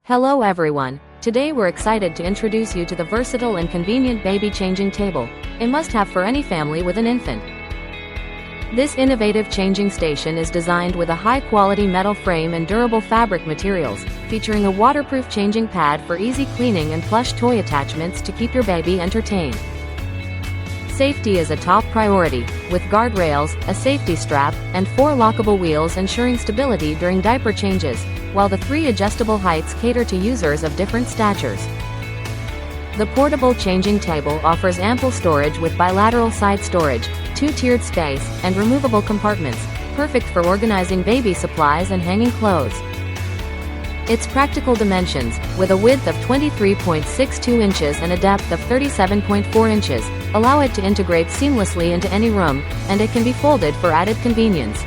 Hello everyone, today we're excited to introduce you to the versatile and convenient baby changing table, a must-have for any family with an infant. This innovative changing station is designed with a high-quality metal frame and durable fabric materials, featuring a waterproof changing pad for easy cleaning and plush toy attachments to keep your baby entertained. Safety is a top priority, with guardrails, a safety strap, and 4 lockable wheels ensuring stability during diaper changes, while the 3 adjustable heights cater to users of different statures. The portable changing table offers ample storage with bilateral side storage, 2-tiered space, and removable compartments, perfect for organizing baby supplies and hanging clothes. Its practical dimensions, with a width of 23.62 inches and a depth of 37.4 inches, allow it to integrate seamlessly into any room, and it can be folded for added convenience.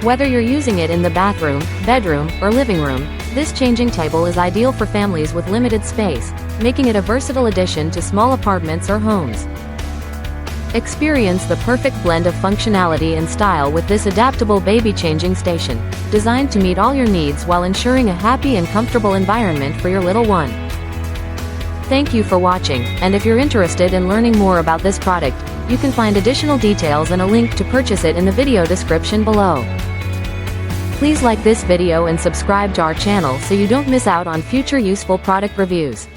Whether you're using it in the bathroom, bedroom, or living room, this changing table is ideal for families with limited space, making it a versatile addition to small apartments or homes. Experience the perfect blend of functionality and style with this adaptable baby changing station, designed to meet all your needs while ensuring a happy and comfortable environment for your little one. Thank you for watching, and if you're interested in learning more about this product, you can find additional details and a link to purchase it in the video description below. Please like this video and subscribe to our channel so you don't miss out on future useful product reviews.